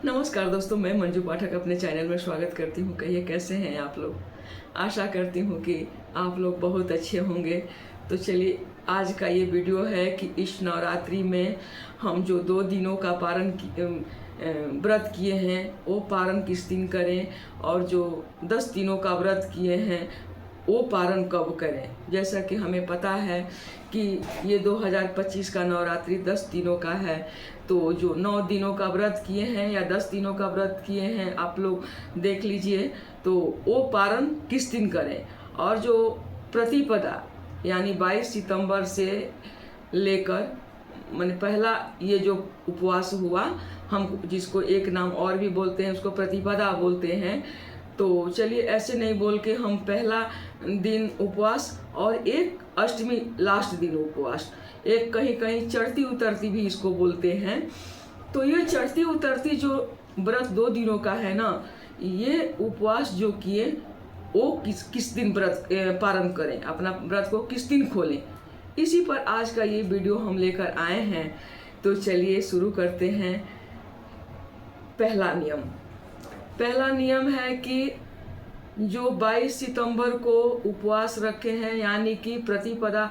नमस्कार दोस्तों, मैं मंजू पाठक अपने चैनल में स्वागत करती हूँ। कहिए कैसे हैं आप लोग। आशा करती हूँ कि आप लोग बहुत अच्छे होंगे। तो चलिए, आज का ये वीडियो है कि इस नवरात्रि में हम जो 2 दिनों का व्रत किए हैं वो पारण किस दिन करें, और जो 10 दिनों का व्रत किए हैं वो पारण कब करें। जैसा कि हमें पता है कि ये 2025 का नवरात्रि 10 दिनों का है, तो जो 9 दिनों का व्रत किए हैं या 10 दिनों का व्रत किए हैं आप लोग देख लीजिए, तो वो पारण किस दिन करें। और जो प्रतिपदा यानी 22 सितंबर से लेकर मैंने पहला ये जो उपवास हुआ, हम जिसको एक नाम और भी बोलते हैं उसको प्रतिपदा बोलते हैं। तो चलिए, ऐसे नहीं बोल के हम पहला दिन उपवास और एक अष्टमी लास्ट दिन उपवास, एक कहीं कहीं चढ़ती उतरती भी इसको बोलते हैं। तो ये चढ़ती उतरती जो व्रत 2 दिनों का है ना, ये उपवास जो किए वो किस दिन व्रत पारण करें, अपना व्रत को किस दिन खोलें, इसी पर आज का ये वीडियो हम लेकर आए हैं। तो चलिए शुरू करते हैं। पहला नियम है कि जो 22 सितंबर को उपवास रखे हैं, यानी कि प्रतिपदा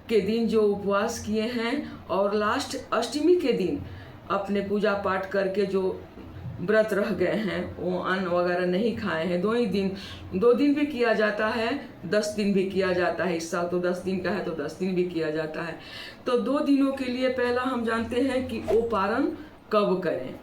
के दिन जो उपवास किए हैं और लास्ट अष्टमी के दिन अपने पूजा पाठ करके जो व्रत रह गए हैं, वो अन्न वगैरह नहीं खाए हैं। 2 दिन भी किया जाता है, 10 दिन भी किया जाता है। इस साल तो 10 दिन का है तो 10 दिन भी किया जाता है। तो 2 दिनों के लिए पहला हम जानते हैं कि वो पारण कब करें।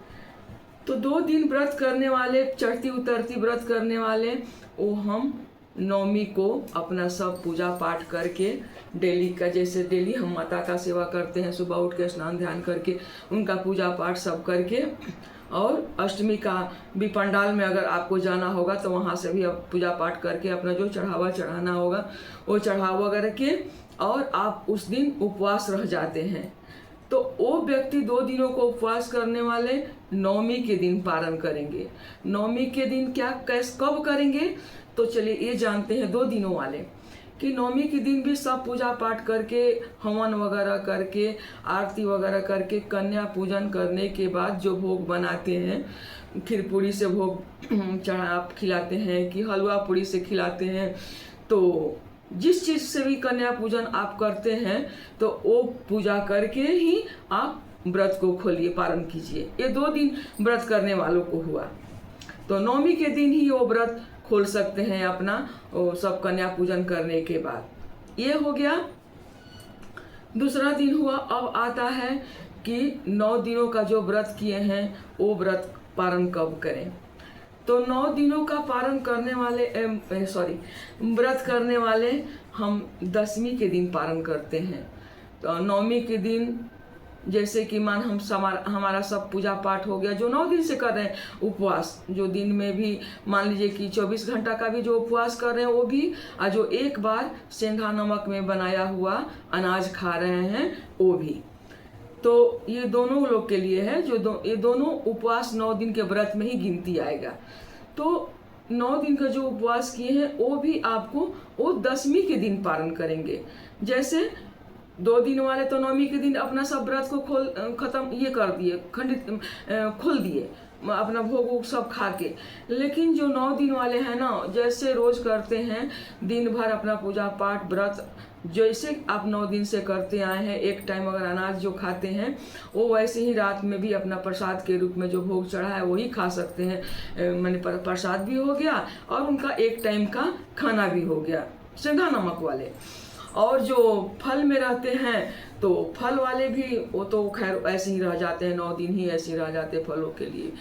तो 2 दिन व्रत करने वाले, चढ़ती उतरती व्रत करने वाले, वो हम नवमी को अपना सब पूजा पाठ करके डेली का, जैसे डेली हम माता का सेवा करते हैं, सुबह उठ के स्नान ध्यान करके उनका पूजा पाठ सब करके, और अष्टमी का भी पंडाल में अगर आपको जाना होगा तो वहाँ से भी आप पूजा पाठ करके अपना जो चढ़ावा चढ़ाना होगा वो चढ़ावा करके, और आप उस दिन उपवास रह जाते हैं। तो वो व्यक्ति 2 दिनों को उपवास करने वाले नवमी के दिन पारण करेंगे। नवमी के दिन कब करेंगे, तो चलिए ये जानते हैं 2 दिनों वाले कि नवमी के दिन भी सब पूजा पाठ करके, हवन वगैरह करके, आरती वगैरह करके, कन्या पूजन करने के बाद जो भोग बनाते हैं, खीर पूरी से भोग आप खिलाते हैं कि हलवा पूरी से खिलाते हैं, तो जिस चीज़ से भी कन्या पूजन आप करते हैं तो वो पूजा करके ही आप व्रत को खोलिए, पारण कीजिए। ये 2 दिन व्रत करने वालों को हुआ। तो नवमी के दिन ही वो व्रत खोल सकते हैं अपना, सब कन्या पूजन करने के बाद। ये हो गया। दूसरा दिन हुआ, अब आता है कि 9 दिनों का जो व्रत किए हैं वो व्रत पारण कब करें। तो 9 दिनों का पारण करने वाले व्रत करने वाले हम 10वीं के दिन पारण करते हैं। तो नवमी के दिन जैसे कि हमारा सब पूजा पाठ हो गया, जो 9 दिन से कर रहे हैं उपवास, जो दिन में भी मान लीजिए कि 24 घंटा का भी जो उपवास कर रहे हैं वो भी, और जो एक बार सेंधा नमक में बनाया हुआ अनाज खा रहे हैं वो भी। तो ये दोनों लोग के लिए है, ये दोनों उपवास 9 दिन के व्रत में ही गिनती आएगा। तो 9 दिन का जो उपवास किए हैं वो भी आपको वो 10वीं के दिन पारण करेंगे। जैसे 2 दिन वाले तो 9वीं के दिन अपना सब व्रत को खत्म ये कर दिए, खोल दिए अपना भोग सब खा के। लेकिन जो 9 दिन वाले हैं ना, जैसे रोज करते हैं दिन भर अपना पूजा पाठ व्रत, जैसे आप 9 दिन से करते आए हैं, एक टाइम अगर अनाज जो खाते हैं वो वैसे ही रात में भी अपना प्रसाद के रूप में जो भोग चढ़ा है वही खा सकते हैं। मैंने प्रसाद भी हो गया और उनका एक टाइम का खाना भी हो गया, सेंधा नमक वाले। और जो फल में रहते हैं तो फल वाले भी वो तो खैर ऐसे ही रह जाते हैं, 9 दिन ही ऐसे ही रह जाते हैं फलों के लिए।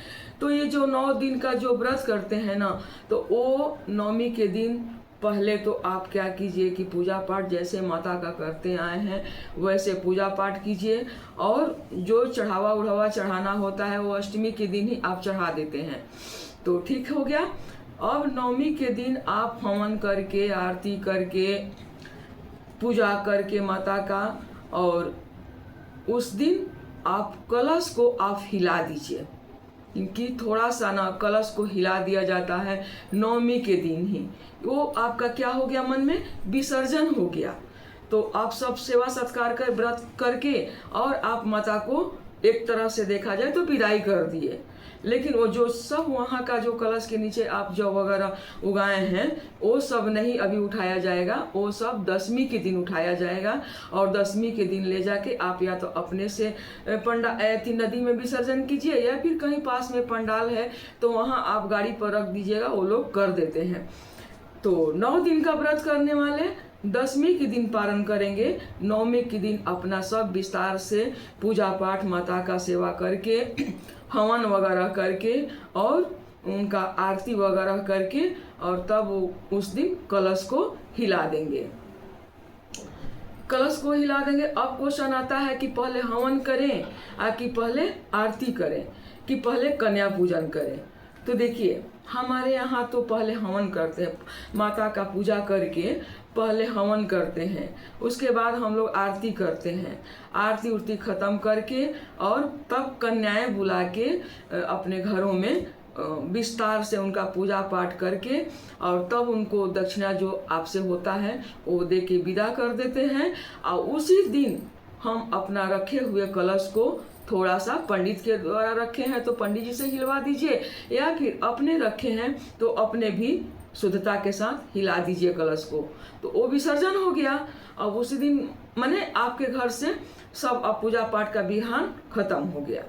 तो ये जो 9 दिन का जो व्रत करते हैं ना, तो वो नवमी के दिन पहले तो आप क्या कीजिए कि पूजा पाठ जैसे माता का करते आए हैं वैसे पूजा पाठ कीजिए, और जो चढ़ावा उढ़ावा चढ़ाना होता है वो अष्टमी के दिन ही आप चढ़ा देते हैं, तो ठीक हो गया। अब नवमी के दिन आप हवन करके, आरती करके, पूजा करके माता का, और उस दिन आप कलश को आप हिला दीजिए, क्योंकि थोड़ा सा ना कलश को हिला दिया जाता है नवमी के दिन ही। वो आपका क्या हो गया, मन में विसर्जन हो गया। तो आप सब सेवा सत्कार कर व्रत करके और आप माता को एक तरह से देखा जाए तो विदाई कर दिए। लेकिन वो जो सब वहाँ का जो कलश के नीचे आप जौ वगैरह उगाए हैं वो सब नहीं अभी उठाया जाएगा, वो सब 10वीं के दिन उठाया जाएगा। और 10वीं के दिन ले जाके आप या तो अपने से नदी में विसर्जन कीजिए, या फिर कहीं पास में पंडाल है तो वहाँ आप गाड़ी पर रख दीजिएगा, वो लोग कर देते हैं। तो 9 दिन का व्रत करने वाले 10वीं के दिन पारण करेंगे, 9वें के दिन अपना सब विस्तार से पूजा पाठ माता का सेवा करके हवन वगैरह करके और उनका आरती वगैरह करके और तब वो उस दिन कलश को हिला देंगे। कलश को हिला देंगे। अब क्वेश्चन आता है कि पहले हवन करें कि पहले आरती करें कि पहले कन्या पूजन करें। तो देखिए हमारे यहाँ तो पहले हवन करते हैं, माता का पूजा करके पहले हवन करते हैं, उसके बाद हम लोग आरती करते हैं। आरती उरती ख़त्म करके और तब कन्याएं बुला के अपने घरों में विस्तार से उनका पूजा पाठ करके और तब उनको दक्षिणा जो आपसे होता है वो दे के विदा कर देते हैं। और उसी दिन हम अपना रखे हुए कलश को थोड़ा सा पंडित के द्वारा रखे हैं तो पंडित जी से हिलवा दीजिए, या फिर अपने रखे हैं तो अपने भी शुद्धता के साथ हिला दीजिए कलश को। तो वो विसर्जन हो गया। अब उसी दिन माने आपके घर से सब अब पूजा पाठ का विधान खत्म हो गया।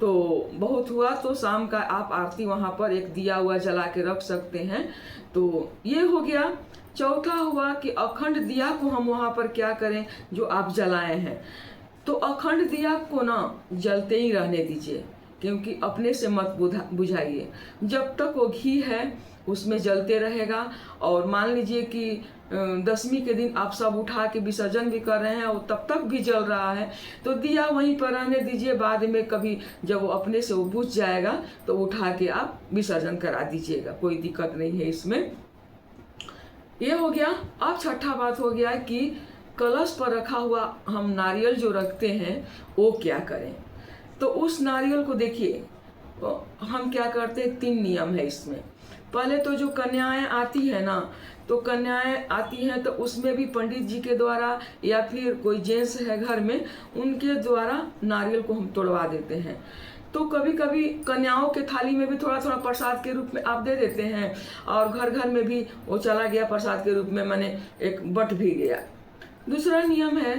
तो बहुत हुआ तो शाम का आप आरती वहाँ पर एक दिया हुआ जला के रख सकते हैं। तो ये हो गया। चौथा हुआ कि अखंड दिया को हम वहाँ पर क्या करें, जो आप जलाए हैं तो अखंड दिया को ना जलते ही रहने दीजिए, क्योंकि अपने से मत बुझाइए। जब तक वो घी है उसमें जलते रहेगा। और मान लीजिए कि 10वीं के दिन आप सब उठा के विसर्जन भी कर रहे हैं और तब तक भी जल रहा है तो दिया वहीं पर रहने दीजिए। बाद में कभी जब वो अपने से बुझ जाएगा तो उठा के आप विसर्जन करा दीजिएगा, कोई दिक्कत नहीं है इसमें। ये हो गया। अब छठा बात हो गया कि कलश पर रखा हुआ हम नारियल जो रखते हैं वो क्या करें। तो उस नारियल को देखिए हम क्या करते हैं, 3 नियम है इसमें। पहले तो जो कन्याएं आती है ना, तो कन्याएं आती हैं तो उसमें भी पंडित जी के द्वारा या फिर कोई जेंट्स है घर में उनके द्वारा नारियल को हम तोड़वा देते हैं। तो कभी कभी कन्याओं के थाली में भी थोड़ा थोड़ा प्रसाद के रूप में आप दे देते हैं और घर घर में भी वो चला गया प्रसाद के रूप में, माने एक बट भी गया। दूसरा नियम है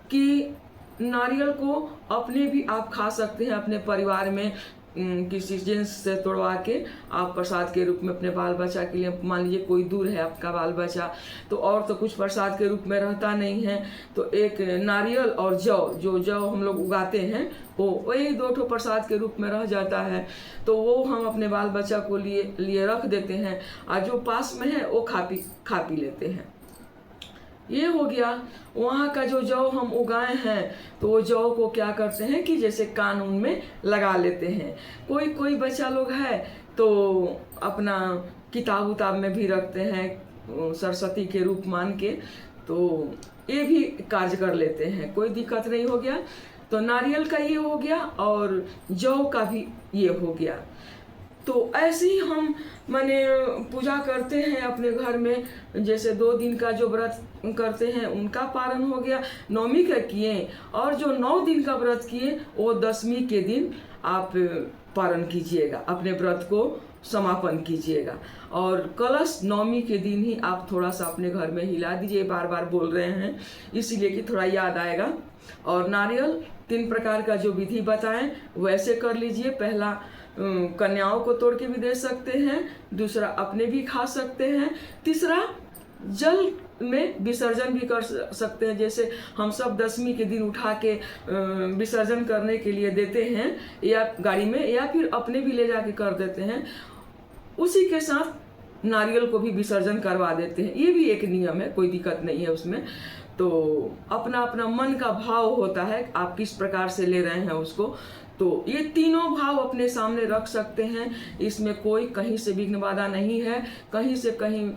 कि नारियल को अपने भी आप खा सकते हैं, अपने परिवार में किसी जेंट्स से तोड़वा के आप प्रसाद के रूप में अपने बाल बच्चा के लिए, मान लीजिए कोई दूर है आपका बाल बच्चा तो और तो कुछ प्रसाद के रूप में रहता नहीं है, तो एक नारियल और जौ हम लोग उगाते हैं वो वही 2 प्रसाद के रूप में रह जाता है। तो वो हम अपने बाल बच्चा को लिए रख देते हैं और जो पास में है वो खा पी लेते हैं। ये हो गया। वहाँ का जो जौ हम उगाए हैं तो वो जौ को क्या करते हैं कि जैसे कानून में लगा लेते हैं। कोई बच्चा लोग है तो अपना किताब उताब में भी रखते हैं सरस्वती के रूप मान के, तो ये भी कार्य कर लेते हैं, कोई दिक्कत नहीं हो गया। तो नारियल का ये हो गया और जौ का भी ये हो गया। तो ऐसे ही हम माने पूजा करते हैं अपने घर में। जैसे 2 दिन का जो व्रत करते हैं उनका पारण हो गया, 9वीं का किए, और जो 9 दिन का व्रत किए वो 10वीं के दिन आप पारण कीजिएगा, अपने व्रत को समापन कीजिएगा। और कलश 9वीं के दिन ही आप थोड़ा सा अपने घर में हिला दीजिए, बार बार बोल रहे हैं इसीलिए कि थोड़ा याद आएगा। और नारियल 3 प्रकार का जो विधि बताएं वैसे कर लीजिए। पहला कन्याओं को तोड़ के भी दे सकते हैं, दूसरा अपने भी खा सकते हैं, तीसरा जल में विसर्जन भी कर सकते हैं। जैसे हम सब 10वीं के दिन उठा के विसर्जन करने के लिए देते हैं या गाड़ी में, या फिर अपने भी ले जाके कर देते हैं, उसी के साथ नारियल को भी विसर्जन करवा देते हैं। ये भी एक नियम है, कोई दिक्कत नहीं है उसमें। तो अपना अपना मन का भाव होता है आप किस प्रकार से ले रहे हैं उसको। तो ये तीनों भाव अपने सामने रख सकते हैं, इसमें कोई कहीं से विघ्न बाधा नहीं है, कहीं से कहीं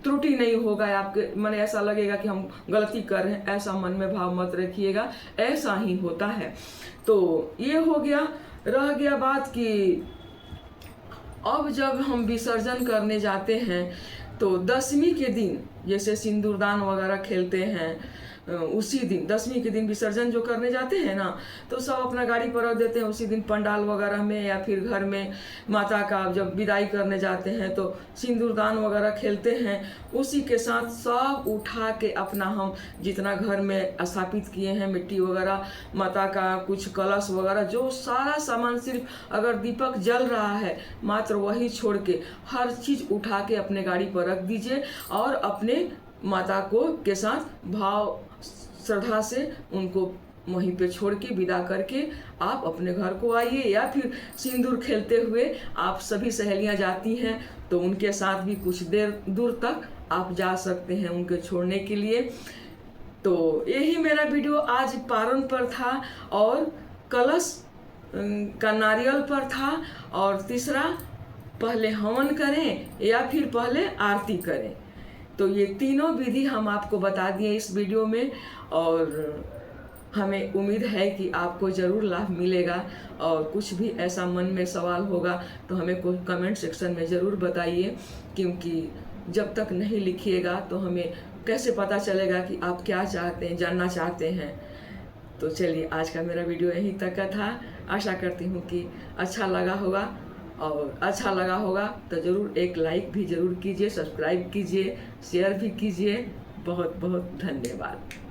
त्रुटि नहीं होगा। आपके मन ऐसा लगेगा कि हम गलती कर रहे हैं, ऐसा मन में भाव मत रखिएगा, ऐसा ही होता है। तो ये हो गया। रह गया बात कि अब जब हम विसर्जन करने जाते हैं तो 10वीं के दिन जैसे सिंदूरदान वगैरह खेलते हैं उसी दिन 10वीं के दिन विसर्जन जो करने जाते हैं ना, तो सब अपना गाड़ी पर रख देते हैं। उसी दिन पंडाल वगैरह में या फिर घर में माता का जब विदाई करने जाते हैं तो सिंदूरदान वगैरह खेलते हैं। उसी के साथ सब उठा के अपना हम जितना घर में स्थापित किए हैं, मिट्टी वगैरह, माता का कुछ कलश वगैरह, जो सारा सामान, सिर्फ अगर दीपक जल रहा है मात्र वही छोड़ के हर चीज़ उठा के अपने गाड़ी पर रख दीजिए और अपने माता को के साथ भाव श्रद्धा से उनको वहीं पे छोड़ के विदा करके आप अपने घर को आइए। या फिर सिंदूर खेलते हुए आप सभी सहेलियां जाती हैं तो उनके साथ भी कुछ देर दूर तक आप जा सकते हैं उनके छोड़ने के लिए। तो यही मेरा वीडियो आज पारण पर था और कलश का नारियल पर था, और तीसरा पहले हवन करें या फिर पहले आरती करें। तो ये तीनों विधि हम आपको बता दिए इस वीडियो में, और हमें उम्मीद है कि आपको ज़रूर लाभ मिलेगा। और कुछ भी ऐसा मन में सवाल होगा तो हमें कोई कमेंट सेक्शन में ज़रूर बताइए, क्योंकि जब तक नहीं लिखिएगा तो हमें कैसे पता चलेगा कि आप क्या चाहते हैं, जानना चाहते हैं। तो चलिए, आज का मेरा वीडियो यहीं तक का था। आशा करती हूँ कि अच्छा लगा होगा, और अच्छा लगा होगा तो ज़रूर एक लाइक भी ज़रूर कीजिए, सब्सक्राइब कीजिए, शेयर भी कीजिए। बहुत बहुत धन्यवाद।